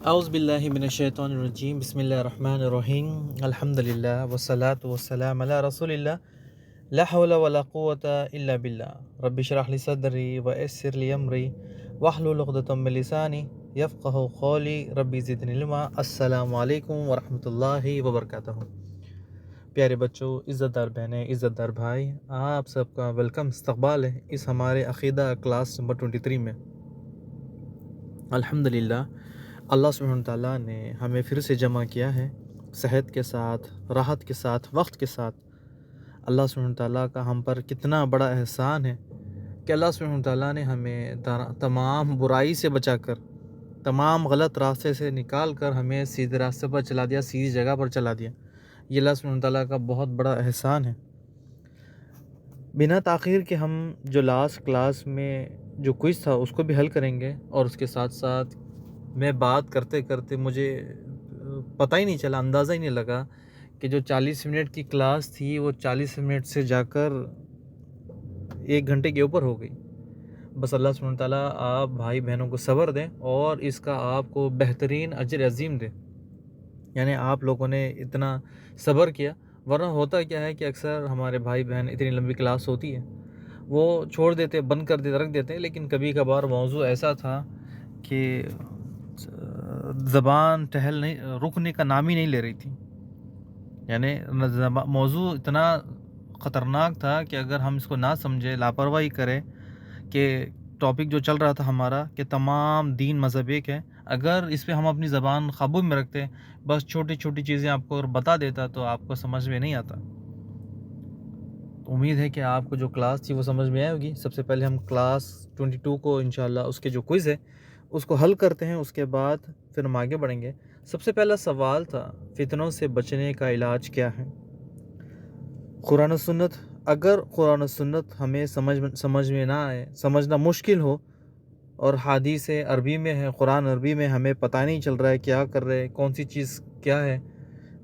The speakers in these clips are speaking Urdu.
اعوذ باللہ من الشیطان الرجیم بسم اللہ الرحمن الرحیم الحمدللہ والصلاة والسلام علی رسول اللہ لا حول ولا قوة الا باللہ رب اشرح لی صدری ویسر لی امری واحلل عقدۃ من لسانی یفقہوا قولی رب زدنی علما۔ السلام علیکم ورحمۃ اللہ وبرکاتہ۔ پیارے بچوں، عزت دار بہنیں، عزت دار بھائی، آپ سب کا ویلکم، استقبال ہے اس ہمارے عقیدہ کلاس نمبر 23 میں۔ الحمدللہ اللہ سبحانہ تعالیٰ نے ہمیں پھر سے جمع کیا ہے، صحت کے ساتھ، راحت کے ساتھ، وقت کے ساتھ۔ اللہ سبحانہ تعالیٰ کا ہم پر کتنا بڑا احسان ہے کہ اللہ سبحانہ تعالیٰ نے ہمیں تمام برائی سے بچا کر، تمام غلط راستے سے نکال کر ہمیں سیدھے راستے پر چلا دیا، سیدھی جگہ پر چلا دیا۔ یہ اللہ سبحانہ تعالیٰ کا بہت بڑا احسان ہے۔ بنا تاخیر کے ہم جو لاسٹ کلاس میں جو کوئز تھا اس کو بھی حل کریں گے، اور اس کے ساتھ ساتھ میں بات کرتے کرتے مجھے پتہ ہی نہیں چلا، اندازہ ہی نہیں لگا کہ جو 40 منٹ کی کلاس تھی وہ 40 منٹ سے جا کر 1 گھنٹے کے اوپر ہو گئی۔ بس اللہ سبحانہ تعالیٰ آپ بھائی بہنوں کو صبر دیں اور اس کا آپ کو بہترین اجر عظیم دے۔ یعنی آپ لوگوں نے اتنا صبر کیا، ورنہ ہوتا کیا ہے کہ اکثر ہمارے بھائی بہن اتنی لمبی کلاس ہوتی ہے وہ چھوڑ دیتے، بند کر دیتے، رکھ دیتے، لیکن کبھی کبھار موضوع ایسا تھا کہ زبان رکنے کا نام ہی نہیں لے رہی تھی۔ یعنی موضوع اتنا خطرناک تھا کہ اگر ہم اس کو نہ سمجھے، لاپرواہی کرے کہ ٹاپک جو چل رہا تھا ہمارا کہ تمام دین مذہب ایک ہے، اگر اس پہ ہم اپنی زبان قابو میں رکھتے، بس چھوٹی چھوٹی چیزیں آپ کو بتا دیتا تو آپ کو سمجھ میں نہیں آتا۔ امید ہے کہ آپ کو جو کلاس تھی وہ سمجھ میں آئے ہوگی۔ سب سے پہلے ہم کلاس 22 کو انشاءاللہ اس کے جو کوئز ہے اس کو حل کرتے ہیں، اس کے بعد پھر ہم آگے بڑھیں گے۔ سب سے پہلا سوال تھا، فتنوں سے بچنے کا علاج کیا ہے؟ قرآن و سنت۔ اگر قرآن و سنت ہمیں سمجھ میں نہ آئے، سمجھنا مشکل ہو، اور حدیث عربی میں ہے، قرآن عربی میں، ہمیں پتہ نہیں چل رہا ہے کیا کر رہے، کون سی چیز کیا ہے،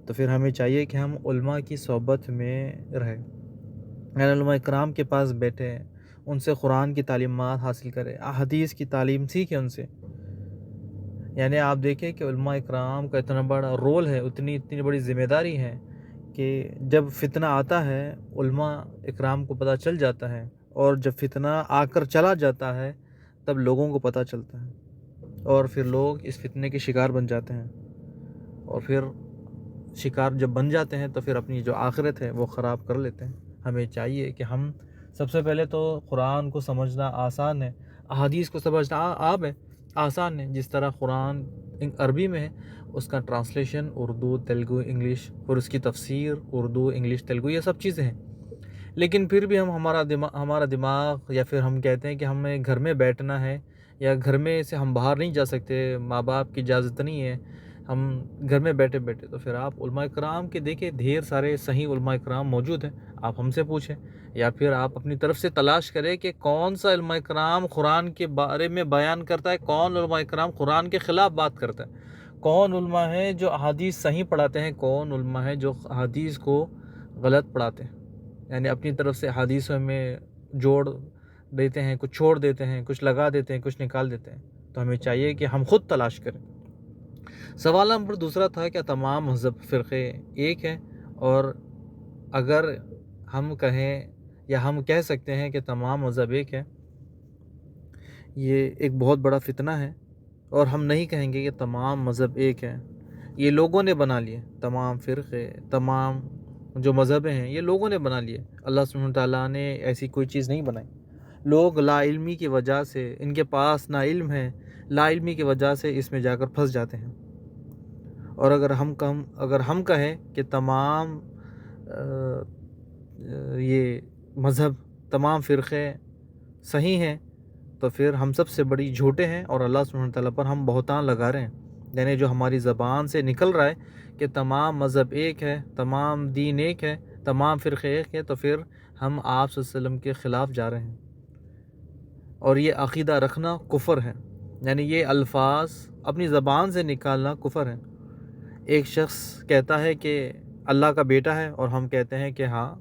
تو پھر ہمیں چاہیے کہ ہم علماء کی صحبت میں رہیں، یعنی علماء اکرام کے پاس بیٹھے، ان سے قرآن کی تعلیمات حاصل کرے، حدیث کی تعلیم سیکھیں ان سے۔ یعنی آپ دیکھیں کہ علماء اکرام کا اتنا بڑا رول ہے، اتنی بڑی ذمہ داری ہے کہ جب فتنہ آتا ہے علماء اکرام کو پتہ چل جاتا ہے، اور جب فتنہ آ کر چلا جاتا ہے تب لوگوں کو پتہ چلتا ہے، اور پھر لوگ اس فتنے کے شکار بن جاتے ہیں، اور پھر شکار جب بن جاتے ہیں تو پھر اپنی جو آخرت ہے وہ خراب کر لیتے ہیں۔ ہمیں چاہیے کہ ہم سب سے پہلے تو قرآن کو سمجھنا آسان ہے، احادیث کو سمجھنا آسان ہے۔ جس طرح قرآن عربی میں ہے، اس کا ٹرانسلیشن اردو، تیلگو، انگلش، اور اس کی تفسیر اردو، انگلش، تیلگو، یہ سب چیزیں ہیں، لیکن پھر بھی ہمارا دماغ یا پھر ہم کہتے ہیں کہ ہمیں گھر میں بیٹھنا ہے، یا گھر میں سے ہم باہر نہیں جا سکتے، ماں باپ کی اجازت نہیں ہے، ہم گھر میں بیٹھے تو پھر آپ علماء اکرام کے دیکھیں، ڈھیر سارے صحیح علماء اکرام موجود ہیں، آپ ہم سے پوچھیں، یا پھر آپ اپنی طرف سے تلاش کریں کہ کون سا علماء اکرام قرآن کے بارے میں بیان کرتا ہے، کون علماء اکرام قرآن کے خلاف بات کرتا ہے، کون علماء ہیں جو احادیث صحیح پڑھاتے ہیں، کون علماء ہیں جو احادیث کو غلط پڑھاتے ہیں، یعنی اپنی طرف سے حدیثوں میں جوڑ دیتے ہیں، کچھ چھوڑ دیتے ہیں، کچھ لگا دیتے ہیں، کچھ نکال دیتے ہیں۔ تو ہمیں چاہیے کہ ہم خود تلاش کریں۔ سوال نمبر دوسرا تھا کہ تمام مذہب فرقے ایک ہیں، اور اگر ہم کہیں یا ہم کہہ سکتے ہیں کہ تمام مذہب ایک ہیں، یہ ایک بہت بڑا فتنہ ہے، اور ہم نہیں کہیں گے کہ تمام مذہب ایک ہیں، یہ لوگوں نے بنا لیے، تمام فرقے، تمام جو مذہبیں ہیں یہ لوگوں نے بنا لیے، اللہ سبحانہ تعالیٰ نے ایسی کوئی چیز نہیں بنائی۔ لوگ لا علمی کی وجہ سے، ان کے پاس نہ علم ہے، لا علمی کی وجہ سے اس میں جا کر پھنس جاتے ہیں۔ اور اگر ہم کہیں کہ تمام یہ مذہب، تمام فرقے صحیح ہیں، تو پھر ہم سب سے بڑی جھوٹے ہیں، اور اللہ سبحانہ تعالیٰ پر ہم بہتان لگا رہے ہیں۔ یعنی جو ہماری زبان سے نکل رہا ہے کہ تمام مذہب ایک ہے، تمام دین ایک ہے، تمام فرقے ایک ہے، تو پھر ہم آپ صلی اللہ علیہ وسلم کے خلاف جا رہے ہیں، اور یہ عقیدہ رکھنا کفر ہے، یعنی یہ الفاظ اپنی زبان سے نکالنا کفر ہے۔ ایک شخص کہتا ہے کہ اللہ کا بیٹا ہے، اور ہم کہتے ہیں کہ ہاں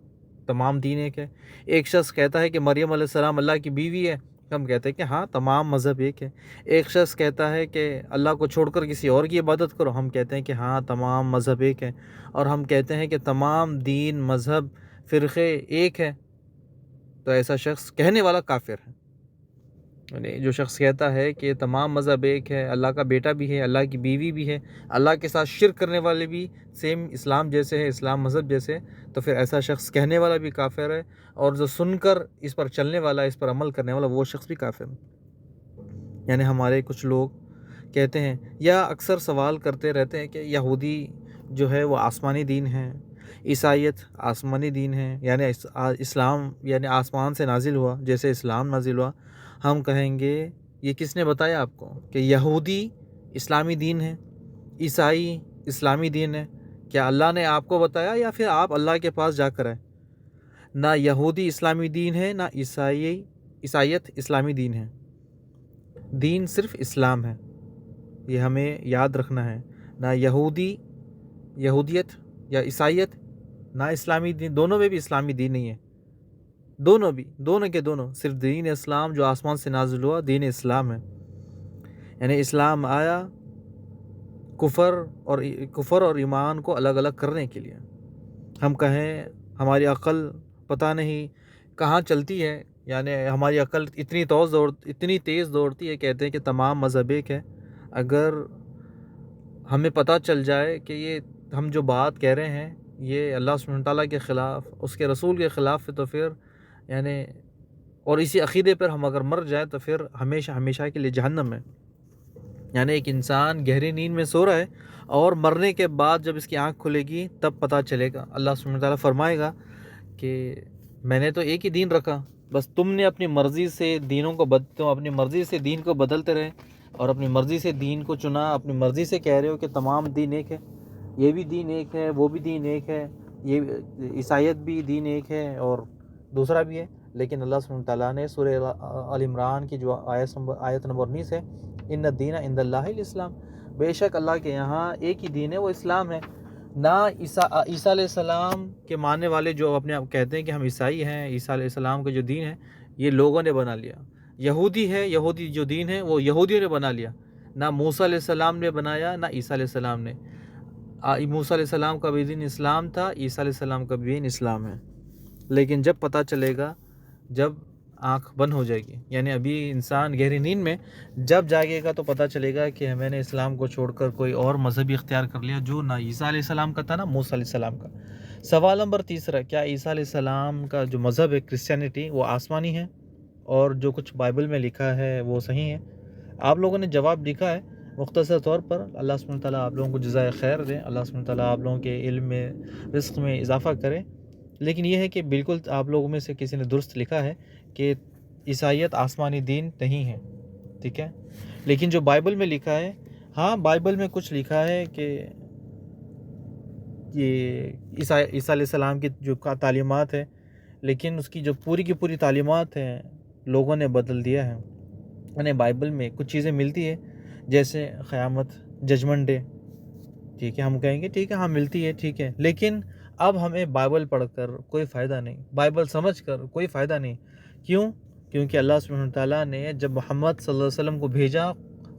تمام دین ایک ہے۔ ایک شخص کہتا ہے کہ مریم علیہ السلام اللہ کی بیوی ہے، ہم کہتے ہیں کہ ہاں تمام مذہب ایک ہے. ایک شخص کہتا ہے کہ اللہ کو چھوڑ کر کسی اور کی عبادت کرو، ہم کہتے ہیں کہ ہاں تمام مذہب ایک ہے. اور ہم کہتے ہیں کہ تمام دین، مذہب، فرقے ایک ہے، تو ایسا شخص کہنے والا کافر ہے. یعنی جو شخص کہتا ہے کہ تمام مذہب ایک ہے، اللہ کا بیٹا بھی ہے، اللہ کی بیوی بھی ہے، اللہ کے ساتھ شرک کرنے والے بھی سیم اسلام جیسے ہے، اسلام مذہب جیسے، تو پھر ایسا شخص کہنے والا بھی کافر ہے، اور جو سن کر اس پر چلنے والا، اس پر عمل کرنے والا، وہ شخص بھی کافر ہے. یعنی ہمارے کچھ لوگ کہتے ہیں یا اکثر سوال کرتے رہتے ہیں کہ یہودی جو ہے وہ آسمانی دین ہے، عیسائیت آسمانی دین ہے، یعنی اسلام یعنی آسمان سے نازل ہوا جیسے اسلام نازل ہوا. ہم کہیں گے یہ کس نے بتایا آپ کو کہ یہودی اسلامی دین ہے، عیسائی اسلامی دین ہے؟ کیا اللہ نے آپ کو بتایا یا پھر آپ اللہ کے پاس جا کر آئے؟ نہ یہودی اسلامی دین ہے، نہ عیسائیت اسلامی دین ہے. دین صرف اسلام ہے، یہ ہمیں یاد رکھنا ہے. نہ یہودیت یا عیسائیت، نہ اسلامی دین، دونوں میں بھی اسلامی دین نہیں ہے. دونوں کے دونوں صرف دین اسلام جو آسمان سے نازل ہوا دین اسلام ہے. یعنی اسلام آیا کفر اور ایمان کو الگ الگ کرنے کے لیے. ہم کہیں ہماری عقل پتہ نہیں کہاں چلتی ہے، یعنی ہماری عقل اتنی تیز دوڑتی ہے، کہتے ہیں کہ تمام مذہب ایک ہے. اگر ہمیں پتہ چل جائے کہ یہ ہم جو بات کہہ رہے ہیں یہ اللہ سبحانہ تعالیٰ کے خلاف، اس کے رسول کے خلاف ہے، تو پھر یعنی اور اسی عقیدے پر ہم اگر مر جائیں تو پھر ہمیشہ ہمیشہ کے لیے جہنم ہے. یعنی ایک انسان گہری نیند میں سو رہا ہے اور مرنے کے بعد جب اس کی آنکھ کھلے گی تب پتہ چلے گا. اللہ سبحانہ تعالیٰ فرمائے گا کہ میں نے تو ایک ہی دین رکھا، بس تم نے اپنی مرضی سے تم اپنی مرضی سے دین کو بدلتے رہے اور اپنی مرضی سے دین کو چنا، اپنی مرضی سے کہہ رہے ہو کہ تمام دین ایک ہے، یہ بھی دین ایک ہے، وہ بھی دین ایک ہے، یہ عیسائیت بھی دین ایک ہے اور دوسرا بھی ہے. لیکن اللہ سبحانہ تعالیٰ نے سورہ آل عمران کی جو آیت نمبر 19 ہے، ان الدین عند اللہ الاسلام، بے شک اللہ کے یہاں ایک ہی دین ہے، وہ اسلام ہے. نہ عیسیٰ علیہ السلام کے ماننے والے جو اپنے آپ کہتے ہیں کہ ہم عیسائی ہیں، عیسیٰ علیہ السلام کا جو دین ہے یہ لوگوں نے بنا لیا. یہودی جو دین ہے وہ یہودیوں نے بنا لیا. نہ موسیٰ علیہ السلام نے بنایا، نہ عیسیٰ علیہ السلام نے. موسیٰ علیہ السلام کا بھی دین اسلام تھا، عیسیٰ علیہ السلام کا بھی دین اسلام ہے. لیکن جب پتہ چلے گا، جب آنکھ بند ہو جائے گی، یعنی ابھی انسان گہری نیند میں جب جاگے گا تو پتہ چلے گا کہ میں نے اسلام کو چھوڑ کر کوئی اور مذہبی اختیار کر لیا جو نہ عیسیٰ علیہ السلام کا تھا نہ موسیٰ علیہ السلام کا. سوال نمبر 3، کیا عیسیٰ علیہ السلام کا جو مذہب ہے کرسچینٹی وہ آسمانی ہے اور جو کچھ بائبل میں لکھا ہے وہ صحیح ہے؟ آپ لوگوں نے جواب لکھا ہے مختصر طور پر. اللہ سبحانہ تعالیٰ آپ لوگوں کو جزائے خیر دیں، اللہ سبحانہ تعالیٰ آپ لوگوں کے علم میں، رزق میں اضافہ کرے. لیکن یہ ہے کہ بالکل آپ لوگوں میں سے کسی نے درست لکھا ہے کہ عیسائیت آسمانی دین نہیں ہے، ٹھیک ہے. لیکن جو بائبل میں لکھا ہے، ہاں بائبل میں کچھ لکھا ہے کہ یہ عیسیٰ علیہ السلام کی جو تعلیمات ہے، لیکن اس کی جو پوری کی پوری تعلیمات ہیں لوگوں نے بدل دیا ہے. یعنی بائبل میں کچھ چیزیں ملتی ہے جیسے قیامت، ججمنٹ ڈے، ٹھیک ہے، ہم کہیں گے ٹھیک ہے ہاں ملتی ہے، ٹھیک ہے. لیکن اب ہمیں بائبل پڑھ کر کوئی فائدہ نہیں، بائبل سمجھ کر کوئی فائدہ نہیں. کیوں؟ کیونکہ اللہ سبحانہ تعالیٰ نے جب محمد صلی اللہ علیہ وسلم کو بھیجا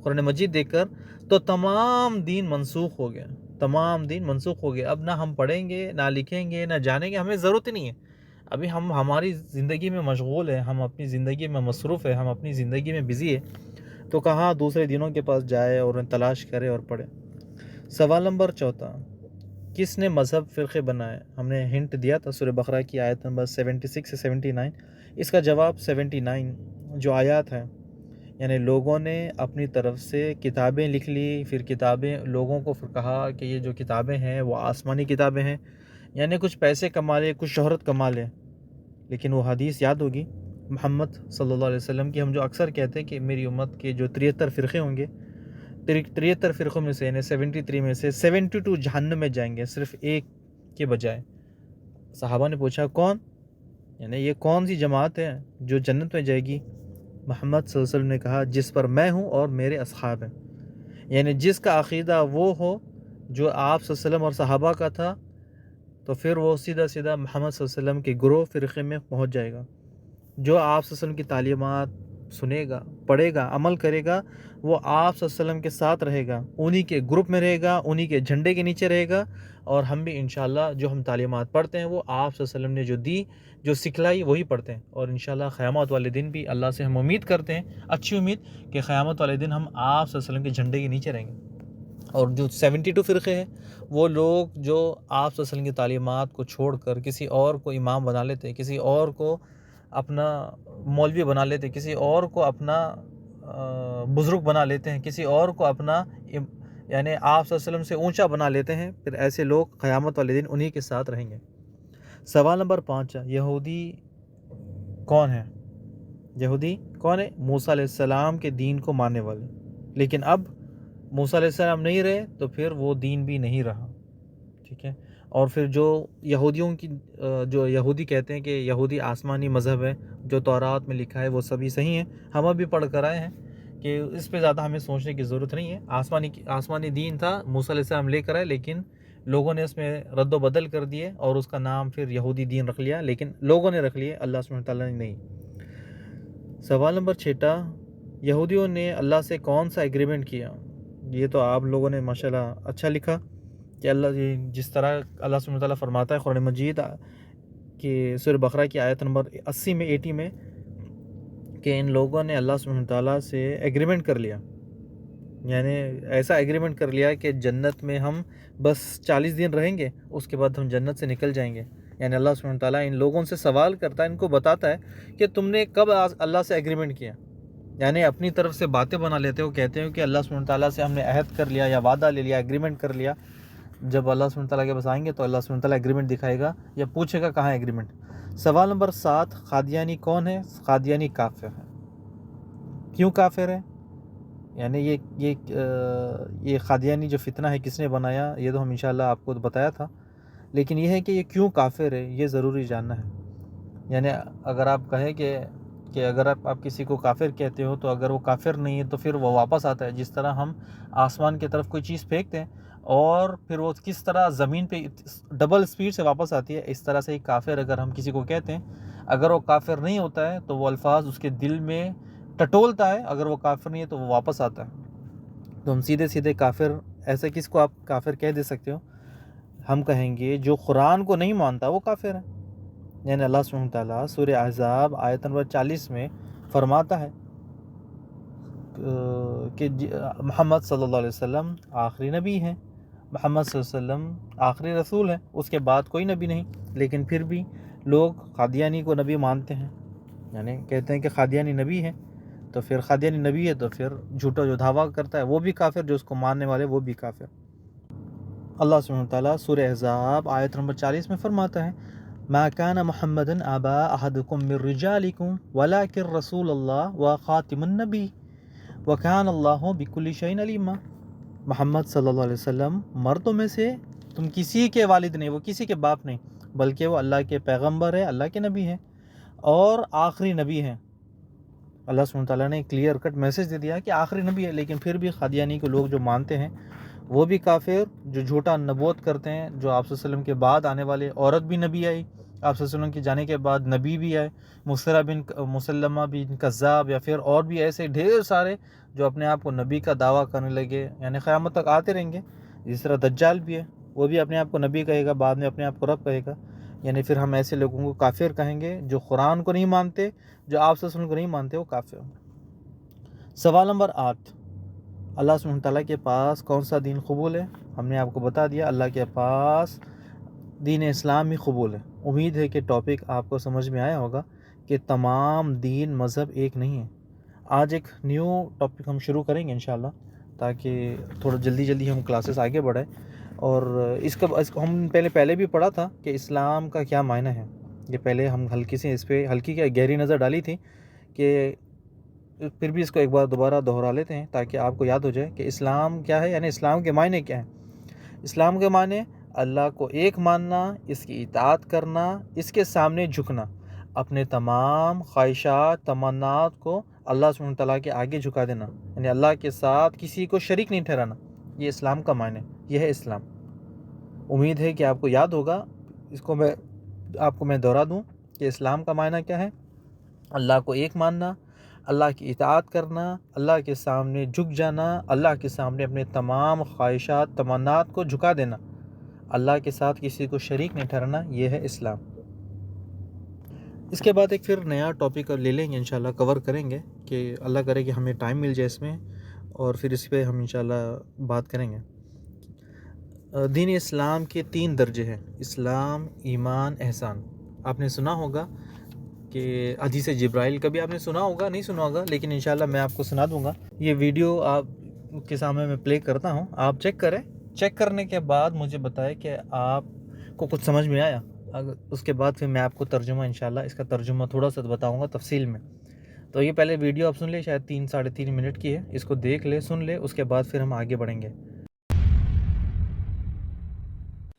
قرآن مجید دے کر تو تمام دین منسوخ ہو گیا، تمام دین منسوخ ہو گیا. اب نہ ہم پڑھیں گے، نہ لکھیں گے، نہ جانیں گے، ہمیں ضرورت نہیں ہے. ابھی ہم ہماری زندگی میں مشغول ہیں، ہم اپنی زندگی میں مصروف ہیں، ہم اپنی زندگی میں بزی ہے، تو کہاں دوسرے دینوں کے پاس جائے اور انہیں تلاش کرے اور پڑھے. سوال نمبر 4، کس نے مذہب فرقے بنائے؟ ہم نے ہنٹ دیا تھا سورہ بقرہ کی آیت نمبر 76 سے 79. اس کا جواب 79 جو آیات ہیں، یعنی لوگوں نے اپنی طرف سے کتابیں لکھ لی، پھر کتابیں لوگوں کو پھر کہا کہ یہ جو کتابیں ہیں وہ آسمانی کتابیں ہیں، یعنی کچھ پیسے کما لے، کچھ شہرت کما لے. لیکن وہ حدیث یاد ہوگی محمد صلی اللہ علیہ وسلم کی، ہم جو اکثر کہتے ہیں کہ میری امت کے جو 73 فرقے ہوں گے، 73 فرقوں میں سے یعنی 73 میں سے 72 جہنم میں جائیں گے، صرف ایک کے بجائے. صحابہ نے پوچھا کون؟ یعنی یہ کون سی جماعت ہے جو جنت میں جائے گی؟ محمد صلی اللہ علیہ وسلم نے کہا جس پر میں ہوں اور میرے اصحاب ہیں. یعنی جس کا عقیدہ وہ ہو جو آپ صلی اللہ علیہ وسلم اور صحابہ کا تھا، تو پھر وہ سیدھا محمد صلی اللہ علیہ وسلم کے گروہ فرقے میں پہنچ جائے گا. جو آپ صلی اللہ علیہ وسلم کی تعلیمات سنے گا، پڑھے گا، عمل کرے گا، وہ آپ صلی اللہ علیہ وسلم کے ساتھ رہے گا، انہی کے گروپ میں رہے گا، انہی کے جھنڈے کے نیچے رہے گا، اور ہم بھی انشاءاللہ جو ہم تعلیمات پڑھتے ہیں وہ آپ صلی اللہ علیہ وسلم نے جو دی، جو سکھلائی وہی پڑھتے ہیں، اور انشاءاللہ قیامت والے دن بھی اللہ سے ہم امید کرتے ہیں، اچھی امید، کہ قیامت والے دن ہم آپ صلی اللہ علیہ وسلم کے جھنڈے کے نیچے رہیں گے۔ اور جو 72 فرقے ہیں، وہ لوگ جو آپ صلی اللہ علیہ وسلم کی تعلیمات کو چھوڑ کر کسی اور کو امام بنا لیتے، کسی اور کو اپنا مولوی بنا لیتے، کسی اور کو اپنا بزرگ بنا لیتے ہیں، کسی اور کو اپنا یعنی آپ صلی اللہ علیہ وسلم سے اونچا بنا لیتے ہیں، پھر ایسے لوگ قیامت والے دن انہی کے ساتھ رہیں گے۔ سوال نمبر 5، یہودی کون ہے؟ یہودی کون ہے؟ موسیٰ علیہ السلام کے دین کو ماننے والے، لیکن اب موسیٰ علیہ السلام نہیں رہے تو پھر وہ دین بھی نہیں رہا، ٹھیک ہے۔ اور پھر جو یہودیوں کی جو یہودی کہتے ہیں کہ یہودی آسمانی مذہب ہے، جو تورات میں لکھا ہے وہ سبھی صحیح ہیں، ہم ابھی پڑھ کر آئے ہیں کہ اس پہ زیادہ ہمیں سوچنے کی ضرورت نہیں ہے۔ آسمانی دین تھا، موسیٰ علیہ السلام لے کر آئے، لیکن لوگوں نے اس میں رد و بدل کر دیے اور اس کا نام پھر یہودی دین رکھ لیا، لیکن لوگوں نے رکھ لیا، اللہ سبحانہ تعالیٰ نے نہیں۔ سوال نمبر 6، یہودیوں نے اللہ سے کون سا ایگریمنٹ کیا؟ یہ تو آپ لوگوں نے ماشاءاللہ اچھا لکھا کہ اللہ جس طرح اللہ سبحانہ تعالیٰ فرماتا ہے قرآن مجید کہ سورہ بقرہ کی آیت نمبر 80 میں کہ ان لوگوں نے اللہ سبحانہ تعالیٰ سے ایگریمنٹ کر لیا، یعنی ایسا ایگریمنٹ کر لیا کہ جنت میں ہم بس 40 دن رہیں گے، اس کے بعد ہم جنت سے نکل جائیں گے۔ یعنی اللہ سبحانہ تعالیٰ ان لوگوں سے سوال کرتا ہے، ان کو بتاتا ہے کہ تم نے کب اللہ سے ایگریمنٹ کیا، یعنی اپنی طرف سے باتیں بنا لیتے ہو، کہتے ہو کہ اللہ سبحانہ تعالیٰ سے ہم نے عہد کر لیا یا وعدہ لے لیا، ایگریمنٹ کر لیا۔ جب اللہ سبحانہ تعالیٰ کے پاس آئیں گے تو اللہ سبحانہ تعالیٰ ایگریمنٹ دکھائے گا یا پوچھے گا کہاں ہے ایگریمنٹ۔ سوال نمبر 7، قادیانی کون ہے؟ قادیانی کافر ہے۔ کیوں کافر ہے؟ یعنی یہ قادیانی جو فتنہ ہے کس نے بنایا، یہ تو ہم انشاءاللہ آپ کو بتایا تھا، لیکن یہ ہے کہ یہ کیوں کافر ہے یہ ضروری جاننا ہے۔ یعنی اگر آپ کہیں کہ اگر آپ کسی کو کافر کہتے ہو تو اگر وہ کافر نہیں ہے تو پھر وہ واپس آتا ہے، جس طرح ہم آسمان کی طرف کوئی چیز پھینکتے ہیں اور پھر وہ کس طرح زمین پہ ڈبل سپیڈ سے واپس آتی ہے، اس طرح سے ہی کافر اگر ہم کسی کو کہتے ہیں، اگر وہ کافر نہیں ہوتا ہے تو وہ الفاظ اس کے دل میں ٹٹولتا ہے، اگر وہ کافر نہیں ہے تو وہ واپس آتا ہے۔ تو ہم سیدھے کافر، ایسے کس کو آپ کافر کہہ دے سکتے ہو؟ ہم کہیں گے جو قرآن کو نہیں مانتا وہ کافر ہے۔ یعنی اللہ سبحانہ تعالیٰ سورہ احزاب آیت نمبر 40 میں فرماتا ہے کہ محمد صلی اللہ علیہ وسلم آخری نبی ہیں، محمد صلی اللہ علیہ وسلم آخری رسول ہے، اس کے بعد کوئی نبی نہیں، لیکن پھر بھی لوگ قادیانی کو نبی مانتے ہیں، یعنی کہتے ہیں کہ قادیانی نبی ہے، تو پھر قادیانی نبی ہے تو پھر جھوٹا جو دعویٰ کرتا ہے وہ بھی کافر، جو اس کو ماننے والے وہ بھی کافر۔ اللہ سبحانہ تعالیٰ سورہ احزاب آیت نمبر 40 میں فرماتا ہے ما كان محمد ابا احدكم من رجالكم ولكن رسول الله وخاتم النبی وكان الله بكل شيء عليما۔ محمد صلی اللہ علیہ وسلم مردوں میں سے تم کسی کے والد نہیں، وہ کسی کے باپ نہیں، بلکہ وہ اللہ کے پیغمبر ہے، اللہ کے نبی ہے اور آخری نبی ہے۔ اللہ سبحانہ تعالیٰ نے کلیئر کٹ میسج دے دیا کہ آخری نبی ہے، لیکن پھر بھی قادیانی کو لوگ جو مانتے ہیں وہ بھی کافر، جو جھوٹا نبوت کرتے ہیں، جو آپ صلی اللہ علیہ وسلم کے بعد آنے والے عورت بھی نبی آئی، آپ صلی اللہ علیہ وسلم کے جانے کے بعد نبی بھی آئے، مسلمہ بن کذاب یا پھر اور بھی ایسے ڈھیر سارے جو اپنے آپ کو نبی کا دعویٰ کرنے لگے، یعنی قیامت تک آتے رہیں گے۔ جس طرح دجال بھی ہے، وہ بھی اپنے آپ کو نبی کہے گا، بعد میں اپنے آپ کو رب کہے گا، یعنی پھر ہم ایسے لوگوں کو کافر کہیں گے جو قرآن کو نہیں مانتے، جو آپ صلی اللہ علیہ وسلم کو نہیں مانتے، وہ کافر ہوں۔ سوال نمبر 8، اللہ سبحانہ تعالیٰ کے پاس کون سا دین قبول ہے؟ ہم نے آپ کو بتا دیا، اللہ کے پاس دین اسلام ہی قبول ہے۔ امید ہے کہ ٹاپک آپ کو سمجھ میں آیا ہوگا کہ تمام دین مذہب ایک نہیں ہے۔ آج ایک نیو ٹاپک ہم شروع کریں گے انشاءاللہ، تاکہ تھوڑا جلدی ہم کلاسز آگے بڑھیں، اور اس کو ہم پہلے بھی پڑھا تھا کہ اسلام کا کیا معنی ہے، یہ پہلے ہم اس پہ ہلکی گہری نظر ڈالی تھی، کہ پھر بھی اس کو ایک بار دوبارہ دہرا لیتے ہیں تاکہ آپ کو یاد ہو جائے کہ اسلام کیا ہے، یعنی اسلام کے معنی کیا ہیں۔ اسلام کے معنی اللہ کو ایک ماننا، اس کی اطاعت کرنا، اس کے سامنے جھکنا، اپنے تمام خواہشات تمنات کو اللہ سبحانہ تعالیٰ کے آگے جھکا دینا، یعنی اللہ کے ساتھ کسی کو شریک نہیں ٹھہرانا، یہ اسلام کا معنی، یہ ہے اسلام۔ امید ہے کہ آپ کو یاد ہوگا، اس کو میں دہرا دوں کہ اسلام کا معنی کیا ہے۔ اللہ کو ایک ماننا، اللہ کی اطاعت کرنا، اللہ کے سامنے جھک جانا، اللہ کے سامنے اپنے تمام خواہشات تمنات کو جھکا دینا، اللہ کے ساتھ کسی کو شریک نہیں ٹھہرانا، یہ ہے اسلام۔ اس کے بعد ایک پھر نیا ٹاپک لے لیں گے انشاءاللہ، کور کریں گے کہ اللہ کرے کہ ہمیں ٹائم مل جائے اس میں، اور پھر اس پہ ہم انشاءاللہ بات کریں گے۔ دین اسلام کے 3 درجے ہیں: اسلام، ایمان، احسان۔ آپ نے سنا ہوگا کہ حدیث جبرائیل، کبھی آپ نے سنا ہوگا نہیں سنا ہوگا، لیکن انشاءاللہ میں آپ کو سنا دوں گا۔ یہ ویڈیو آپ کے سامنے میں پلے کرتا ہوں، آپ چیک کریں، چیک کرنے کے بعد مجھے بتائیں کہ آپ کو کچھ سمجھ میں آیا۔ اس کے بعد پھر میں آپ کو ترجمہ انشاءاللہ اس کا ترجمہ تھوڑا سا بتاؤں گا تفصیل میں۔ تو یہ پہلے ویڈیو آپ سن لیں، شاید 3 ساڑھے 3 منٹ کی ہے، اس کو دیکھ لیں، سن لیں، اس کے بعد پھر ہم آگے بڑھیں گے۔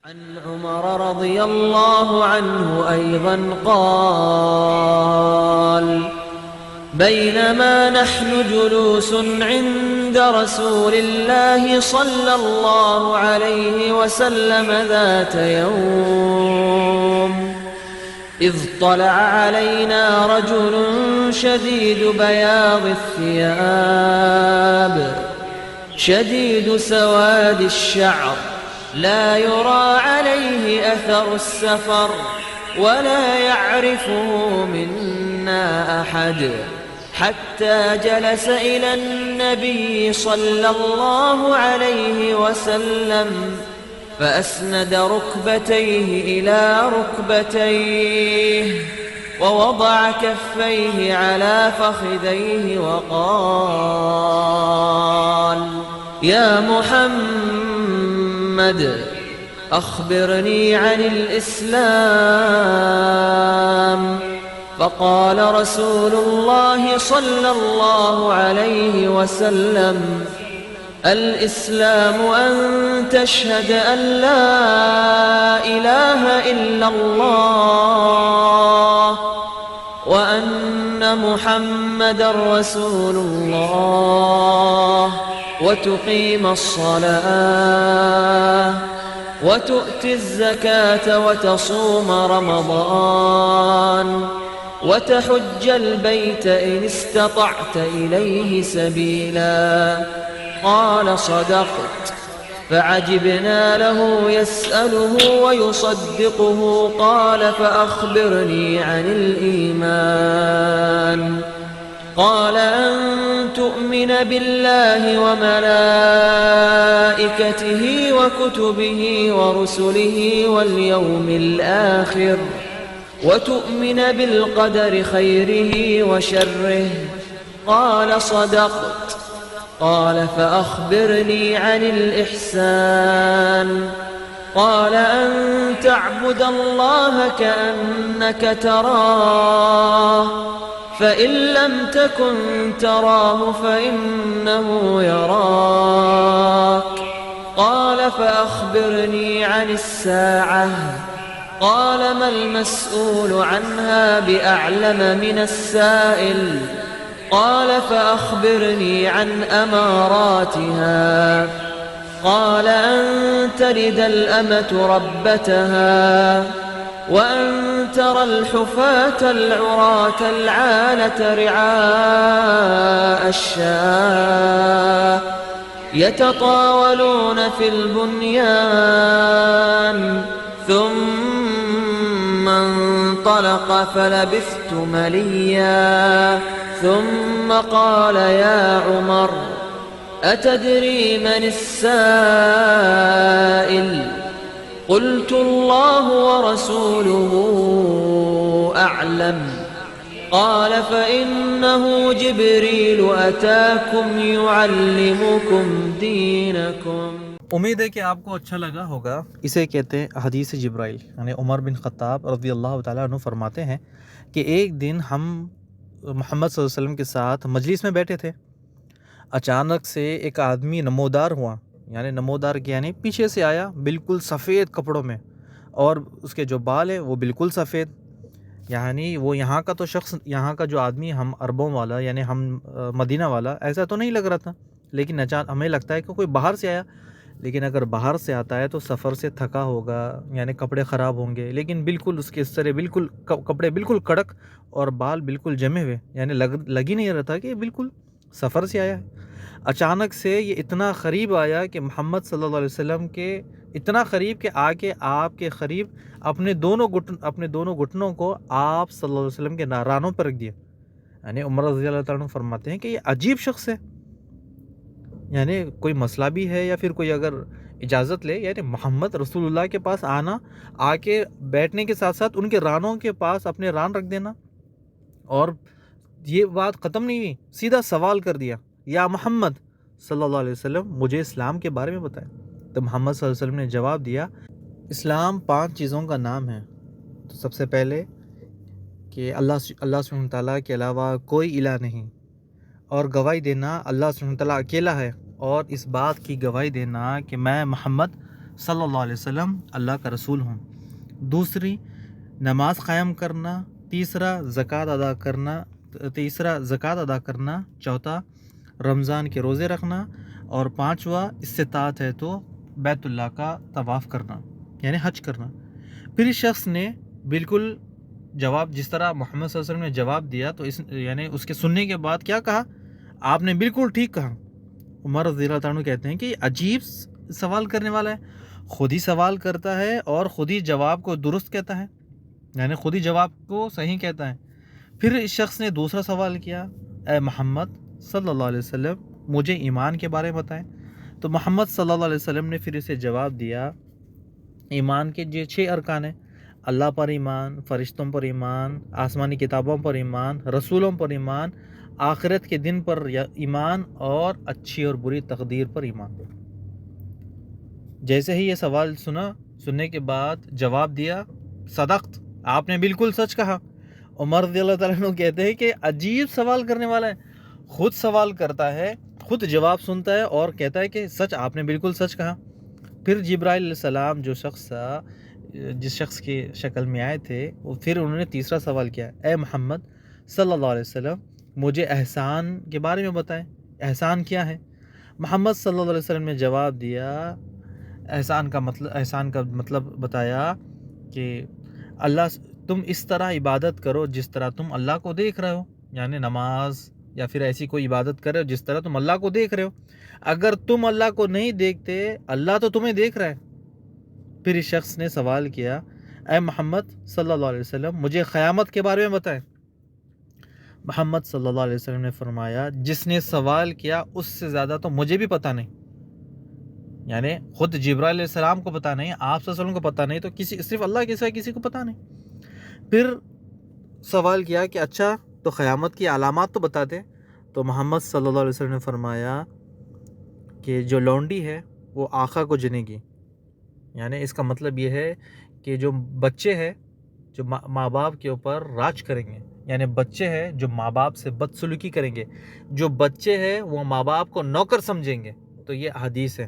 عن عمر رضي الله عنه أيضا قال: بينما نحن جلوس عند رسول الله صلى الله عليه وسلم ذات يوم إذ طلع علينا رجل شديد بياض الثياب شديد سواد الشعر لا يرى عليه أثر السفر ولا يعرفه منا أحد، حتى جلس إلى النبي صلى الله عليه وسلم فأسند ركبتيه إلى ركبتيه ووضع كفيه على فخذيه وقال: يا محمد أخبرني عن الإسلام. فقال رسول الله صلى الله عليه وسلم: الإسلام أن تشهد أن لا إله إلا الله وأن محمد رسول الله وتقيم الصلاة وتؤتي الزكاة وتصوم رمضان وتحج البيت إن استطعت إليه سبيلا. قال: صدقت. فعجبنا له يسأله ويصدقه. قال: فأخبرني عن الإيمان. قال: أن تؤمن بالله وملائكته وكتبه ورسله واليوم الآخر وتؤمن بالقدر خيره وشره. قال: صدقت. قال: فأخبرني عن الإحسان. قال: أن تعبد الله كأنك تراه فإن لم تكن تراه فإنه يراك. قال: فأخبرني عن الساعة. قال: ما المسؤول عنها بأعلم من السائل. قال: فأخبرني عن أماراتها. قال: أن تلد الأمة ربتها وأن ترى الحفاة العراة العالة رعاء الشاة يتطاولون في البنيان. ثم انطلق فلبثت مليا. ثم قال: يا عمر أتدري من السائل؟ قلت: الله ورسوله أعلم. قال: فإنه جبريل أتاكم يعلمكم دينكم. امید ہے کہ آپ کو اچھا لگا ہوگا۔ اسے کہتے ہیں حدیث جبرائیل، یعنی عمر بن خطاب رضی اللہ تعالیٰ عنہ فرماتے ہیں کہ ایک دن ہم محمد صلی اللہ علیہ وسلم کے ساتھ مجلس میں بیٹھے تھے، اچانک سے ایک آدمی نمودار ہوا، یعنی نمودار یعنی پیچھے سے آیا، بالکل سفید کپڑوں میں، اور اس کے جو بال ہیں وہ بالکل سفید، یعنی وہ یہاں کا تو شخص، یہاں کا جو آدمی ہم عربوں والا یعنی ہم مدینہ والا ایسا تو نہیں لگ رہا تھا، لیکن اچانک ہمیں لگتا ہے کہ کوئی باہر سے آیا، لیکن اگر باہر سے آتا ہے تو سفر سے تھکا ہوگا، یعنی کپڑے خراب ہوں گے، لیکن بالکل اس کے اس طرح بالکل کپڑے بالکل کڑک اور بال بالکل جمے ہوئے، یعنی لگ ہی نہیں رہا تھا کہ بالکل سفر سے آیا ہے۔ اچانک سے یہ اتنا قریب آیا کہ محمد صلی اللہ علیہ وسلم کے اتنا قریب کہ آ کے آپ کے قریب اپنے دونوں گھٹنوں کو آپ صلی اللہ علیہ وسلم کے رانوں پر رکھ دیا۔ یعنی عمر رضی اللہ تعالیٰ عنہ فرماتے ہیں کہ یہ عجیب شخص ہے، یعنی کوئی مسئلہ بھی ہے یا پھر کوئی اگر اجازت لے، یعنی محمد رسول اللہ کے پاس آنا، آ کے بیٹھنے کے ساتھ ساتھ ان کے رانوں کے پاس اپنے ران رکھ دینا، اور یہ بات ختم نہیں ہوئی، سیدھا سوال کر دیا، یا محمد صلی اللہ علیہ وسلم مجھے اسلام کے بارے میں بتائیں۔ تو محمد صلی اللہ علیہ وسلم نے جواب دیا، اسلام 5 چیزوں کا نام ہے۔ تو سب سے پہلے کہ اللہ سبحانہ وتعالیٰ کے علاوہ کوئی الہ نہیں، اور گواہی دینا اللہ سبحانہ وتعالیٰ اکیلا ہے، اور اس بات کی گواہی دینا کہ میں محمد صلی اللہ علیہ وسلم اللہ کا رسول ہوں۔ دوسری، نماز قائم کرنا۔ تیسرا، زکوٰۃ ادا کرنا۔ چوتھا، رمضان کے روزے رکھنا۔ اور پانچواں، استطاعت ہے تو بیت اللہ کا طواف کرنا، یعنی حج کرنا۔ پھر اس شخص نے بالکل جواب، جس طرح محمد صلی اللہ علیہ وسلم نے جواب دیا، تو یعنی اس کے سننے کے بعد کیا کہا؟ آپ نے بالکل ٹھیک کہا۔ عمر رضی اللہ تعالیٰ عنہ کہتے ہیں کہ یہ عجیب سوال کرنے والا ہے، خود ہی سوال کرتا ہے اور خود ہی جواب کو درست کہتا ہے، یعنی خود ہی جواب کو صحیح کہتا ہے۔ پھر اس شخص نے دوسرا سوال کیا، اے محمد صلی اللہ علیہ وسلم مجھے ایمان کے بارے میں بتائیں۔ تو محمد صلی اللہ علیہ وسلم نے پھر اسے جواب دیا، ایمان کے جو 6 ارکان ہیں، اللہ پر ایمان، فرشتوں پر ایمان، آسمانی کتابوں پر ایمان، رسولوں پر ایمان، آخرت کے دن پر ایمان، اور اچھی اور بری تقدیر پر ایمان۔ جیسے ہی یہ سوال سننے کے بعد جواب دیا، صدقت، آپ نے بالکل سچ کہا۔ عمر رضی اللہ تعالیٰ عنہ کہتے ہیں کہ عجیب سوال کرنے والا ہے، خود سوال کرتا ہے، خود جواب سنتا ہے اور کہتا ہے کہ سچ، آپ نے بالکل سچ کہا۔ پھر جبرائیل علیہ السلام جس شخص کی شکل میں آئے تھے، پھر انہوں نے تیسرا سوال کیا، اے محمد صلی اللہ علیہ وسلم مجھے احسان کے بارے میں بتائیں، احسان کیا ہے؟ محمد صلی اللہ علیہ وسلم نے جواب دیا، احسان کا مطلب بتایا کہ تم اس طرح عبادت کرو جس طرح تم اللہ کو دیکھ رہے ہو، یعنی نماز یا پھر ایسی کوئی عبادت کرو جس طرح تم اللہ کو دیکھ رہے ہو۔ اگر تم اللہ کو نہیں دیکھتے، اللہ تو تمہیں دیکھ رہا ہے۔ پھر اس شخص نے سوال کیا، اے محمد صلی اللہ علیہ وسلم مجھے قیامت کے بارے میں بتائیں۔ محمد صلی اللہ علیہ وسلم نے فرمایا، جس نے سوال کیا اس سے زیادہ تو مجھے بھی پتہ نہیں، یعنی خود جبرائیل علیہ السلام کو پتہ نہیں، آپ صلی اللہ علیہ وسلم کو پتہ نہیں، تو صرف اللہ کے سوا کسی کو پتہ نہیں۔ پھر سوال کیا کہ اچھا تو قیامت کی علامات تو بتا دیں۔ تو محمد صلی اللہ علیہ وسلم نے فرمایا کہ جو لونڈی ہے وہ آقا کو جنے گی، یعنی اس کا مطلب یہ ہے کہ جو بچے ہیں جو ماں باپ کے اوپر راج کریں گے، یعنی بچے ہیں جو ماں باپ سے بدسلوکی کریں گے، جو بچے ہیں وہ ماں باپ کو نوکر سمجھیں گے۔ تو یہ حدیث ہے،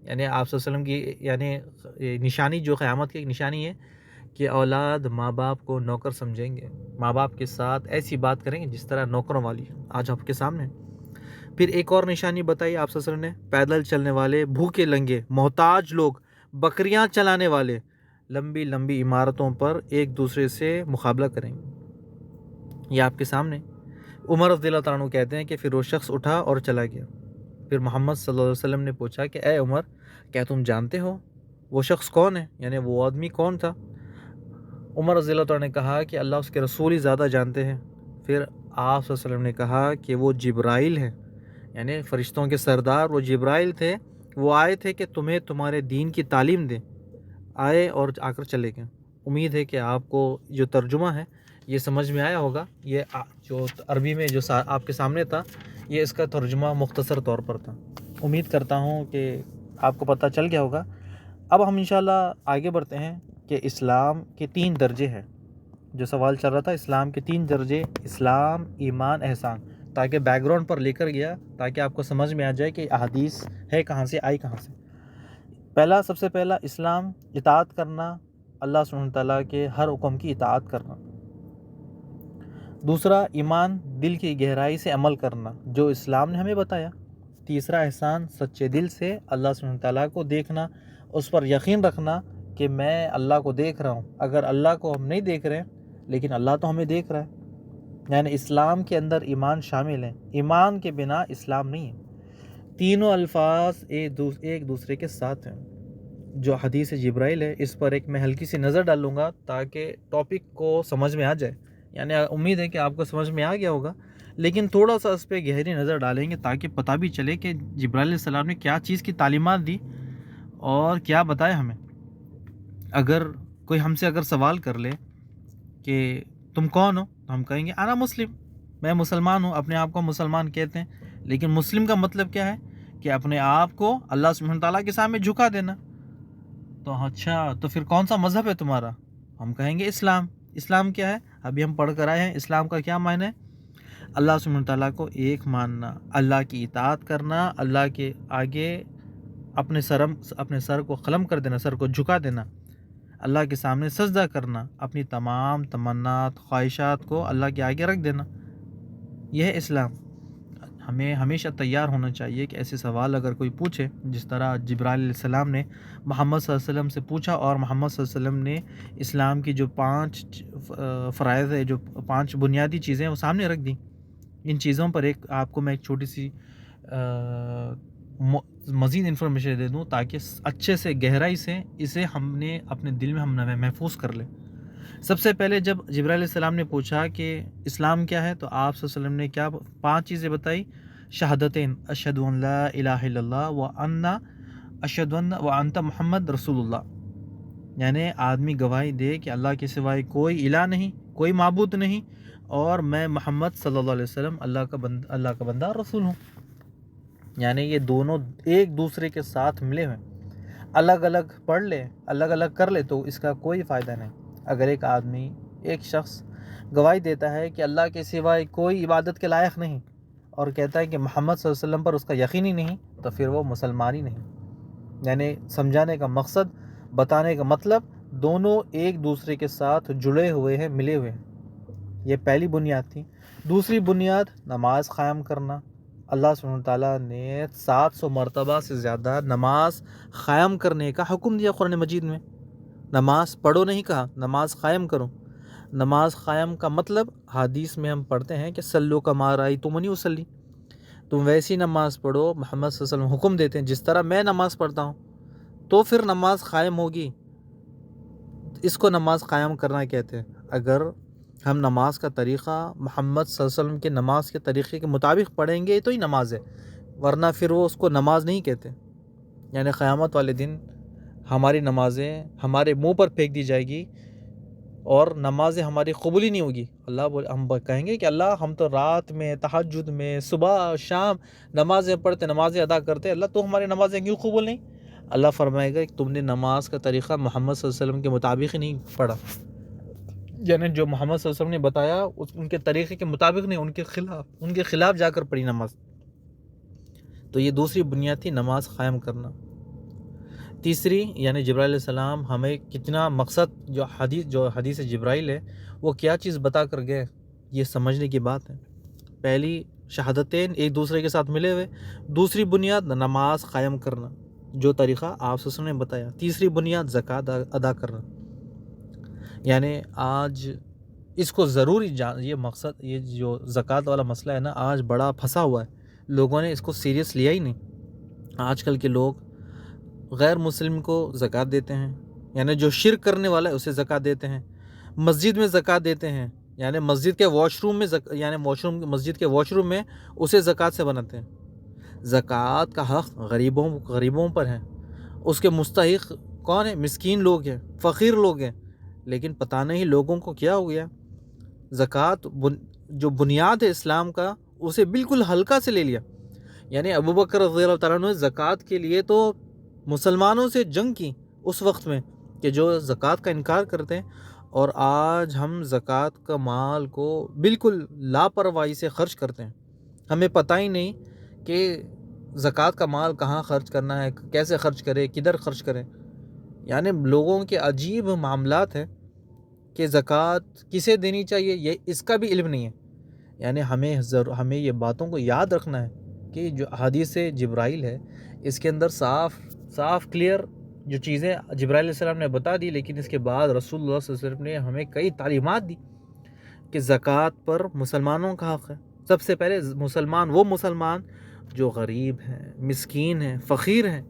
یعنی آپ صلی اللہ علیہ وسلم کی یعنی نشانی، جو قیامت کی نشانی ہے کہ اولاد ماں باپ کو نوکر سمجھیں گے، ماں باپ کے ساتھ ایسی بات کریں گے جس طرح نوکروں والی آج آپ کے سامنے۔ پھر ایک اور نشانی بتائی آپ صلی اللہ علیہ وسلم نے، پیدل چلنے والے، بھوکے لنگے، محتاج لوگ، بکریاں چلانے والے لمبی لمبی عمارتوں پر ایک دوسرے سے مقابلہ کریں گے، یہ آپ کے سامنے۔ عمر رضی اللہ تعالیٰ عنہ کہتے ہیں کہ پھر وہ شخص اٹھا اور چلا گیا۔ پھر محمد صلی اللہ علیہ وسلم نے پوچھا کہ اے عمر کیا تم جانتے ہو وہ شخص کون ہے، یعنی وہ آدمی کون تھا؟ عمر رضی اللہ تعالیٰ نے کہا کہ اللہ اس کے رسول ہی زیادہ جانتے ہیں۔ پھر آپ صلی اللہ علیہ وسلم نے کہا کہ وہ جبرائیل ہے، یعنی فرشتوں کے سردار وہ جبرائیل تھے، وہ آئے تھے کہ تمہیں تمہارے دین کی تعلیم دیں، آئے اور آ کر چلے گئے۔ امید ہے کہ آپ کو جو ترجمہ ہے یہ سمجھ میں آیا ہوگا۔ یہ جو عربی میں جو آپ کے سامنے تھا، یہ اس کا ترجمہ مختصر طور پر تھا۔ امید کرتا ہوں کہ آپ کو پتہ چل گیا ہوگا۔ اب ہم انشاءاللہ آگے بڑھتے ہیں کہ اسلام کے 3 درجے ہیں، جو سوال چل رہا تھا اسلام کے 3 درجے، اسلام، ایمان، احسان، تاکہ بیک گراؤنڈ پر لے کر گیا تاکہ آپ کو سمجھ میں آ جائے کہ احادیث ہے کہاں سے آئی، کہاں سے۔ سب سے پہلا اسلام، اطاعت کرنا، اللہ سبحانہ تعالیٰ کے ہر حکم کی اطاعت کرنا۔ دوسرا ایمان، دل کی گہرائی سے عمل کرنا جو اسلام نے ہمیں بتایا۔ تیسرا احسان سچے دل سے اللہ سبحانہ تعالیٰ کو دیکھنا، اس پر یقین رکھنا کہ میں اللہ کو دیکھ رہا ہوں. اگر اللہ کو ہم نہیں دیکھ رہے ہیں لیکن اللہ تو ہمیں دیکھ رہا ہے. یعنی اسلام کے اندر ایمان شامل ہے، ایمان کے بنا اسلام نہیں ہے. تینوں الفاظ ایک دوسرے کے ساتھ ہیں. جو حدیث جبرائیل ہے اس پر ایک میں ہلکی سی نظر ڈالوں گا تاکہ ٹاپک کو سمجھ میں آ جائے. یعنی امید ہے کہ آپ کو سمجھ میں آ گیا ہوگا، لیکن تھوڑا سا اس پہ گہری نظر ڈالیں گے تاکہ پتہ بھی چلے کہ جبرائیل علیہ السلام نے کیا چیز کی تعلیمات دی اور کیا بتایا ہمیں. اگر کوئی ہم سے سوال کر لے کہ تم کون ہو تو ہم کہیں گے انا مسلم، میں مسلمان ہوں. اپنے آپ کو مسلمان کہتے ہیں، لیکن مسلم کا مطلب کیا ہے کہ اپنے آپ کو اللہ سبحانہ تعالیٰ کے سامنے جھکا دینا. تو اچھا تو پھر کون سا مذہب ہے تمہارا؟ ہم کہیں گے اسلام. اسلام کیا ہے؟ ابھی ہم پڑھ کر آئے ہیں. اسلام کا کیا معنی ہے؟ اللہ سبحانہ تعالیٰ کو ایک ماننا، اللہ کی اطاعت کرنا، اللہ کے آگے اپنے سر کو قلم کر دینا، سر کو جھکا دینا، اللہ کے سامنے سجدہ کرنا، اپنی تمام تمنات خواہشات کو اللہ کے آگے رکھ دینا. یہ ہے اسلام. ہمیں ہمیشہ تیار ہونا چاہیے کہ ایسے سوال اگر کوئی پوچھے، جس طرح جبرائیل علیہ السلام نے محمد صلی اللہ علیہ وسلم سے پوچھا اور محمد صلی اللہ علیہ وسلم نے اسلام کی جو 5 فرائض ہے، جو 5 بنیادی چیزیں وہ سامنے رکھ دیں. ان چیزوں پر آپ کو میں ایک چھوٹی سی مزید انفارمیشن دے دوں تاکہ اچھے سے گہرائی سے اسے ہم نے اپنے دل میں ہم محفوظ کر لیں. سب سے پہلے جب جبرائیل علیہ السلام نے پوچھا کہ اسلام کیا ہے تو آپ صلی اللہ علیہ وسلم نے کیا 5 چیزیں بتائی؟ شہادتین، اشہد ان لا الہ الا اللہ و انت محمد رسول اللہ. یعنی آدمی گواہی دے کہ اللہ کے سوائے کوئی الہ نہیں، کوئی معبود نہیں، اور میں محمد صلی اللہ علیہ وسلم اللہ کا بندہ رسول ہوں. یعنی یہ دونوں ایک دوسرے کے ساتھ ملے ہوئے. الگ الگ پڑھ لے، الگ الگ کر لے تو اس کا کوئی فائدہ نہیں. اگر ایک شخص گواہی دیتا ہے کہ اللہ کے سوائے کوئی عبادت کے لائق نہیں اور کہتا ہے کہ محمد صلی اللہ علیہ وسلم پر اس کا یقین ہی نہیں، تو پھر وہ مسلمان ہی نہیں. یعنی سمجھانے کا مقصد، بتانے کا مطلب دونوں ایک دوسرے کے ساتھ جڑے ہوئے ہیں، ملے ہوئے ہیں. یہ پہلی بنیاد تھی. دوسری بنیاد نماز قائم کرنا. اللہ سبحانہ تعالیٰ نے 700 مرتبہ سے زیادہ نماز قائم کرنے کا حکم دیا قرآن مجید میں. نماز پڑھو نہیں کہا، نماز قائم کرو. نماز قائم کا مطلب حدیث میں ہم پڑھتے ہیں کہ سلو کما رأیتمونی اصلی، تم ویسی نماز پڑھو محمد صلی اللہ علیہ وسلم حکم دیتے ہیں جس طرح میں نماز پڑھتا ہوں، تو پھر نماز قائم ہوگی. اس کو نماز قائم کرنا کہتے ہیں. اگر ہم نماز کا طریقہ محمد صلی اللہ علیہ وسلم کے نماز کے طریقے کے مطابق پڑھیں گے تو ہی نماز ہے، ورنہ پھر وہ اس کو نماز نہیں کہتے. یعنی قیامت والے دن ہماری نمازیں ہمارے منہ پر پھینک دی جائے گی اور نمازیں ہماری قبول ہی نہیں ہوگی. ہم کہیں گے کہ اللہ ہم تو رات میں، تہجد میں، صبح شام نمازیں پڑھتے، نمازیں ادا کرتے، اللہ تو ہماری نمازیں کیوں قبول نہیں؟ اللہ فرمائے گا کہ تم نے نماز کا طریقہ محمد صلی اللہ علیہ وسلم کے مطابق ہی نہیں پڑھا. یعنی جو محمد صلی اللہ علیہ وسلم نے بتایا ان کے طریقے کے مطابق نہیں، ان کے خلاف جا کر پڑھی نماز. تو یہ دوسری بنیاد تھی نماز قائم کرنا. تیسری یعنی جبرائیل علیہ السلام ہمیں کتنا مقصد جو حدیث جبرائیل ہے وہ کیا چیز بتا کر گئے، یہ سمجھنے کی بات ہے. پہلی شہادتین ایک دوسرے کے ساتھ ملے ہوئے. دوسری بنیاد نماز قائم کرنا جو طریقہ آپ صلی اللہ علیہ وسلم نے بتایا. تیسری بنیاد زکوٰۃ ادا کرنا. یعنی آج اس کو ضروری یہ مقصد، یہ جو زکوٰۃ والا مسئلہ ہے نا، آج بڑا پھنسا ہوا ہے. لوگوں نے اس کو سیریس لیا ہی نہیں. آج کل کے لوگ غیر مسلم کو زکوٰۃ دیتے ہیں، یعنی جو شرک کرنے والا ہے اسے زکوٰۃ دیتے ہیں. مسجد میں زکوٰۃ دیتے ہیں، یعنی مسجد کے واش روم میں مسجد کے واش روم میں اسے زکوٰۃ سے بناتے ہیں. زکوٰۃ کا حق غریبوں پر ہے. اس کے مستحق کون ہے؟ مسکین لوگ ہیں، فقیر لوگ ہیں. لیکن پتہ نہیں لوگوں کو کیا ہو گیا، زکوٰۃ جو بنیاد ہے اسلام کا اسے بالکل ہلکا سے لے لیا. یعنی ابوبکر رضی اللہ تعالیٰ عنہ نے زکوٰۃ کے لیے تو مسلمانوں سے جنگ کی اس وقت میں کہ جو زکوٰۃ کا انکار کرتے ہیں، اور آج ہم زکوٰۃ کا مال کو بالکل لاپرواہی سے خرچ کرتے ہیں. ہمیں پتہ ہی نہیں کہ زکوٰۃ کا مال کہاں خرچ کرنا ہے، کیسے خرچ کرے، کدھر خرچ کریں. یعنی لوگوں کے عجیب معاملات ہیں کہ زکوٰۃ کسے دینی چاہیے اس کا بھی علم نہیں ہے. یعنی ہمیں یہ باتوں کو یاد رکھنا ہے کہ جو حدیث جبرائیل ہے اس کے اندر صاف کلیئر جو چیزیں جبرائیل علیہ السلام نے بتا دی، لیکن اس کے بعد رسول اللہ صلی اللہ علیہ وسلم نے ہمیں کئی تعلیمات دی کہ زکوٰۃ پر مسلمانوں کا حق ہے۔ سب سے پہلے وہ مسلمان جو غریب ہیں، مسکین ہیں، فقیر ہیں۔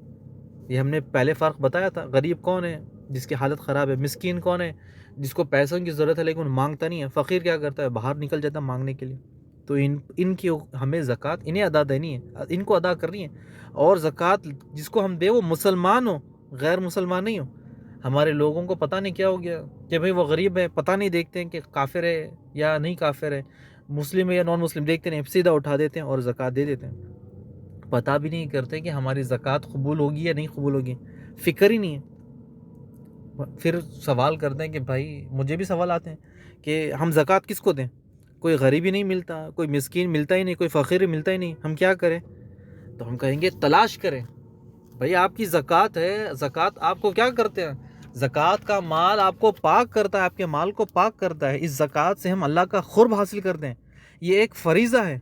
یہ ہم نے پہلے فرق بتایا تھا، غریب کون ہے؟ جس کی حالت خراب ہے۔ مسکین کون ہے؟ جس کو پیسوں کی ضرورت ہے لیکن مانگتا نہیں ہے۔ فقیر کیا کرتا ہے؟ باہر نکل جاتا ہے مانگنے کے لیے۔ تو ان کی ہمیں زکوٰۃ انہیں ادا دینی ہے، ان کو ادا کرنی ہے۔ اور زکوٰۃ جس کو ہم دے وہ مسلمان ہو، غیر مسلمان نہیں ہو۔ ہمارے لوگوں کو پتہ نہیں کیا ہو گیا کہ بھئی وہ غریب ہے، پتہ نہیں دیکھتے ہیں کہ کافر ہے یا نہیں کافر ہے، مسلم ہے یا نان مسلم، دیکھتے نہیں، سیدھا اٹھا دیتے ہیں اور زکوٰۃ دے دیتے ہیں۔ پتہ بھی نہیں کرتے کہ ہماری زکوٰۃ قبول ہوگی یا نہیں قبول ہوگی، فکر ہی نہیں ہے۔ پھر سوال کرتے ہیں کہ بھائی مجھے بھی سوال آتے ہیں کہ ہم زکوٰۃ کس کو دیں؟ کوئی غریب ہی نہیں ملتا، کوئی مسکین ملتا ہی نہیں، کوئی فقیر ملتا ہی نہیں، ہم کیا کریں؟ تو ہم کہیں گے تلاش کریں۔ بھائی آپ کی زکوٰۃ ہے، زکوٰۃ آپ کو کیا کرتے ہیں؟ زکوٰۃ کا مال آپ کو پاک کرتا ہے، آپ کے مال کو پاک کرتا ہے۔ اس زکوٰۃ سے ہم اللہ کا قرب حاصل کرتے ہیں۔ یہ ایک فریضہ ہے،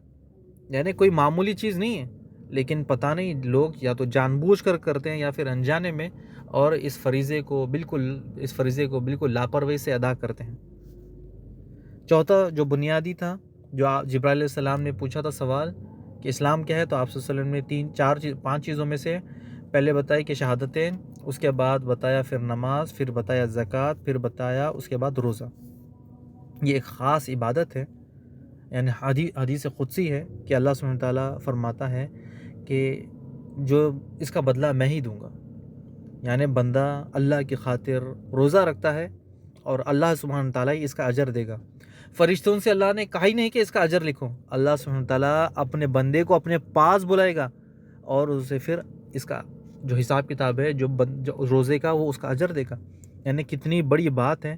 یعنی کوئی معمولی چیز نہیں ہے، لیکن پتہ نہیں لوگ یا تو جان بوجھ کر کرتے ہیں یا پھر انجانے میں، اور اس فریضے کو بالکل لاپرواہی سے ادا کرتے ہیں۔ چوتھا جو بنیادی تھا، جو جبرائیل علیہ السلام نے پوچھا تھا سوال کہ اسلام کیا ہے، تو آپ صلی اللہ علیہ وسلم نے 5 چیزوں میں سے پہلے بتائی کہ شہادتین، اس کے بعد بتایا پھر نماز، پھر بتایا زکوٰۃ، پھر بتایا اس کے بعد روزہ۔ یہ ایک خاص عبادت ہے، یعنی حدیث قدسی ہے کہ اللہ سبحانہ تعالیٰ فرماتا ہے کہ جو اس کا بدلہ میں ہی دوں گا۔ یعنی بندہ اللہ کی خاطر روزہ رکھتا ہے اور اللہ سبحانہ تعالیٰ ہی اس کا اجر دے گا۔ فرشتوں سے اللہ نے کہا ہی نہیں کہ اس کا اجر لکھو، اللہ سبحانہ تعالیٰ اپنے بندے کو اپنے پاس بلائے گا اور اسے پھر اس کا جو حساب کتاب ہے جو روزے کا وہ اس کا اجر دے گا۔ یعنی کتنی بڑی بات ہے،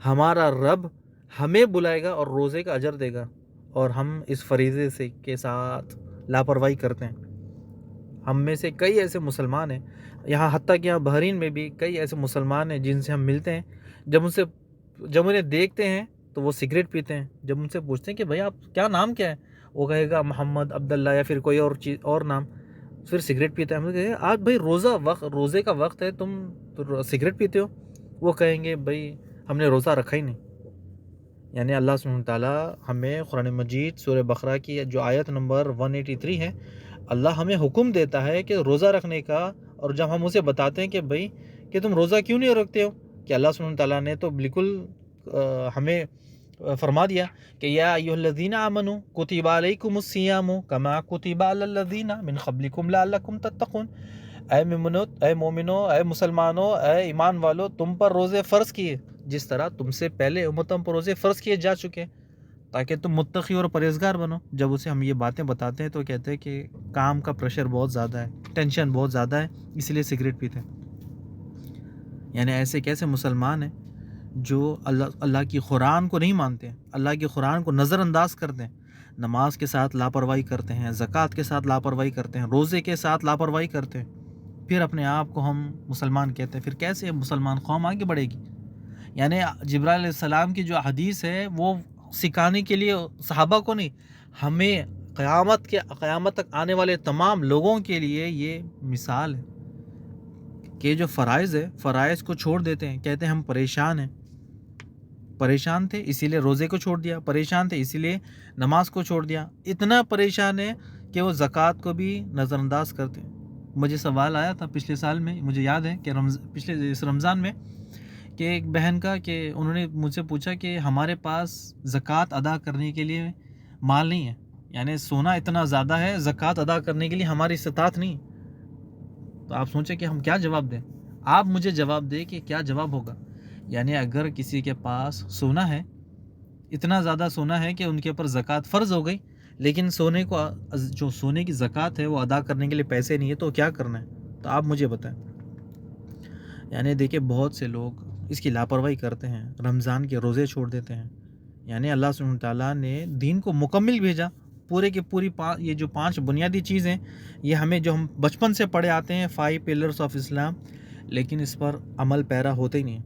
ہمارا رب ہمیں بلائے گا اور روزے کا اجر دے گا، اور ہم اس فریضے سے کے ساتھ لاپرواہی کرتے ہیں۔ ہم میں سے کئی ایسے مسلمان ہیں، یہاں حتیٰ کہ یہاں بحرین میں بھی کئی ایسے مسلمان ہیں جن سے ہم ملتے ہیں، جب انہیں دیکھتے ہیں تو وہ سگریٹ پیتے ہیں۔ جب ان سے پوچھتے ہیں کہ بھائی آپ کیا نام کیا ہے، وہ کہے گا محمد، عبداللہ یا پھر کوئی اور نام، پھر سگریٹ پیتا ہے۔ ہم کہیں آج بھائی روزے کا وقت ہے، تم تو سگریٹ پیتے ہو؟ وہ کہیں گے بھائی ہم نے روزہ رکھا ہی نہیں۔ یعنی اللہ سبحانہ تعالیٰ ہمیں قرآن مجید سورہ بقرہ کی جو آیت نمبر 183 ہے، اللہ ہمیں حکم دیتا ہے کہ روزہ رکھنے کا، اور جب ہم اسے بتاتے ہیں کہ بھائی کہ تم روزہ کیوں نہیں رکھتے ہو، کہ اللہ سبحانہ تعالیٰ نے تو بالکل ہمیں فرما دیا کہ یا ایھا الذین آمنوا کتب علیکم الصیام کما کتب علی الذین من قبلکم لعلکم تتقون۔ اے مومنو، اے مسلمانوں، اے ایمان والو، تم پر روزے فرض کیے جس طرح تم سے پہلے امتوں پر روزے فرض کیے جا چکے، تاکہ تم متقی اور پرہیزگار بنو۔ جب اسے ہم یہ باتیں بتاتے ہیں تو کہتے ہیں کہ کام کا پریشر بہت زیادہ ہے، ٹینشن بہت زیادہ ہے، اس لیے سگریٹ پیتے ہیں۔ یعنی ایسے کیسے مسلمان ہیں جو اللہ کی قرآن کو نہیں مانتے ہیں، اللہ کی قرآن کو نظر انداز کرتے ہیں، نماز کے ساتھ لاپرواہی کرتے ہیں، زکوٰۃ کے ساتھ لاپرواہی کرتے ہیں، روزے کے ساتھ لاپرواہی کرتے ہیں، پھر اپنے آپ کو ہم مسلمان کہتے ہیں۔ پھر کیسے مسلمان قوم آگے بڑھے گی؟ یعنی جبرائیل علیہ السلام کی جو حدیث ہے وہ سکھانے کے لیے صحابہ کو نہیں، ہمیں قیامت تک آنے والے تمام لوگوں کے لیے یہ مثال ہے کہ جو فرائض ہے، فرائض کو چھوڑ دیتے ہیں، کہتے ہیں ہم پریشان تھے اسی لیے روزے کو چھوڑ دیا، پریشان تھے اسی لیے نماز کو چھوڑ دیا، اتنا پریشان ہے کہ وہ زکوٰۃ کو بھی نظر انداز کرتے ہیں۔ مجھے سوال آیا تھا پچھلے سال میں، مجھے یاد ہے کہ اس رمضان میں، کہ ایک بہن کا، کہ انہوں نے مجھ سے پوچھا کہ ہمارے پاس زکوٰۃ ادا کرنے کے لیے مال نہیں ہے، یعنی سونا اتنا زیادہ ہے، زکوٰۃ ادا کرنے کے لیے ہماری استطاعت نہیں۔ تو آپ سوچیں کہ ہم کیا جواب دیں؟ آپ مجھے جواب دیں کہ کیا جواب ہوگا۔ یعنی اگر کسی کے پاس سونا ہے، اتنا زیادہ سونا ہے کہ ان کے اوپر زکوٰۃ فرض ہو گئی، لیکن جو سونے کی زکوٰۃ ہے وہ ادا کرنے کے لیے پیسے نہیں ہے، تو کیا کرنا ہے؟ تو آپ مجھے بتائیں۔ یعنی دیکھیں بہت سے لوگ اس کی لاپرواہی کرتے ہیں، رمضان کے روزے چھوڑ دیتے ہیں۔ یعنی اللہ سبحانہ تعالیٰ نے دین کو مکمل بھیجا، پورے کے پوری یہ جو 5 بنیادی چیزیں یہ ہمیں جو ہم بچپن سے پڑھے آتے ہیں، 5 پلرز آف اسلام، لیکن اس پر عمل پیرا ہوتے ہی نہیں۔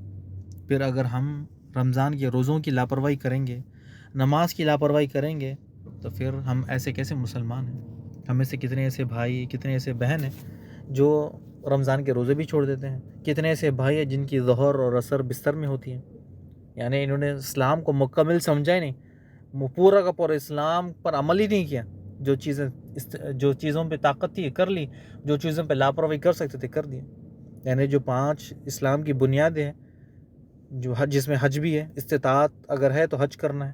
پھر اگر ہم رمضان کے روزوں کی لاپرواہی کریں گے، نماز کی لاپرواہی کریں گے، تو پھر ہم ایسے کیسے مسلمان ہیں؟ ہمیں سے کتنے ایسے بھائی، کتنے ایسے بہن ہیں جو رمضان کے روزے بھی چھوڑ دیتے ہیں، کتنے ایسے بھائی ہیں جن کی ظہر اور عصر بستر میں ہوتی ہیں، یعنی انہوں نے اسلام کو مکمل سمجھا ہی نہیں، پورا کا پورا اسلام پر عمل ہی نہیں کیا، جو چیزوں پہ طاقت تھی کر لی، جو چیزوں پہ لاپرواہی کر سکتے تھے کر دیا. یعنی جو 5 اسلام کی بنیادیں ہیں، جو حج، جس میں حج بھی ہے، استطاعت اگر ہے تو حج کرنا ہے،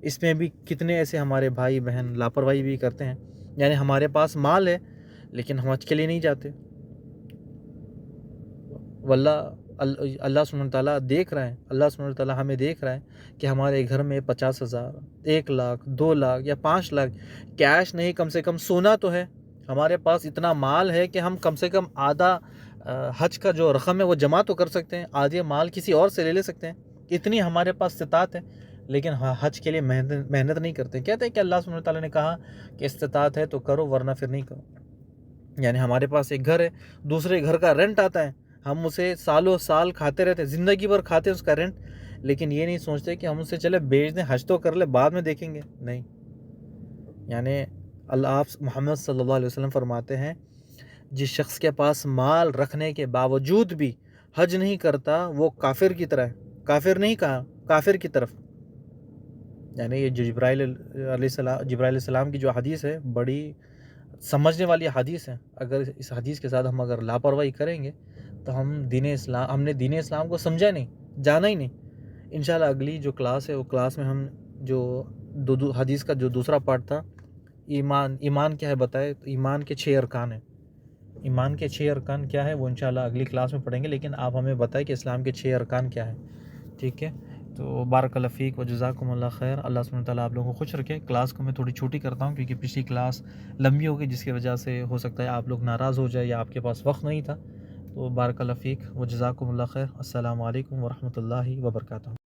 اس میں بھی کتنے ایسے ہمارے بھائی بہن لاپرواہی بھی کرتے ہیں. یعنی ہمارے پاس مال ہے لیکن ہم حج کے لیے نہیں جاتے. واللہ اللہ سبحانہ تعالیٰ دیکھ رہا ہے، اللہ سبحانہ تعالیٰ ہمیں دیکھ رہا ہے کہ ہمارے گھر میں 50,000، 1 لاکھ، 2 لاکھ یا 5 لاکھ کیش نہیں، کم سے کم سونا تو ہے، ہمارے پاس اتنا مال ہے کہ ہم کم سے کم آدھا حج کا جو رقم ہے وہ جمع تو کر سکتے ہیں، آدھے مال کسی اور سے لے سکتے ہیں، اتنی ہمارے پاس استطاعت ہے، لیکن حج کے لیے محنت نہیں کرتے. کہتے ہیں کہ اللہ سبحانہ تعالیٰ نے کہا کہ استطاعت ہے تو کرو ورنہ پھر نہیں کرو. یعنی ہمارے پاس ایک گھر ہے، دوسرے گھر کا رینٹ آتا ہے، ہم اسے سالوں سال کھاتے رہتے ہیں، زندگی بھر کھاتے ہیں اس کا رینٹ، لیکن یہ نہیں سوچتے کہ ہم اسے چلے بیچ دیں، حج تو کر لے، بعد میں دیکھیں گے. نہیں، یعنی آپ محمد صلی اللہ علیہ وسلم فرماتے ہیں جس شخص کے پاس مال رکھنے کے باوجود بھی حج نہیں کرتا وہ کافر کی طرح ہے. کافر نہیں کہا، کافر کی طرف. یعنی یہ جبرائیل علیہ السلام کی جو حدیث ہے بڑی سمجھنے والی حدیث ہے. اگر اس حدیث کے ساتھ ہم اگر لاپرواہی کریں گے تو ہم نے دین اسلام کو سمجھا نہیں، جانا ہی نہیں. انشاءاللہ اگلی جو کلاس ہے وہ کلاس میں ہم جو حدیث کا جو دوسرا پارٹ تھا، ایمان کیا ہے بتائے، تو ایمان کے 6 ارکان ہیں. ایمان کے 6 ارکان کیا ہے وہ انشاءاللہ اگلی کلاس میں پڑھیں گے، لیکن آپ ہمیں بتائیں کہ اسلام کے 6 ارکان کیا ہیں. ٹھیک ہے، تو بارک اللہ فیک و جزاکم اللہ خیر. اللہ سبحانہ تعالیٰ آپ لوگوں کو خوش رکھے. کلاس کو میں تھوڑی چھوٹی کرتا ہوں کیونکہ پچھلی کلاس لمبی ہو گئی، جس کی وجہ سے ہو سکتا ہے آپ لوگ ناراض ہو جائے یا آپ کے پاس وقت نہیں تھا. تو بارک اللہ فیک و جزاکم اللہ خیر. السلام علیکم ورحمۃ اللہ وبرکاتہ.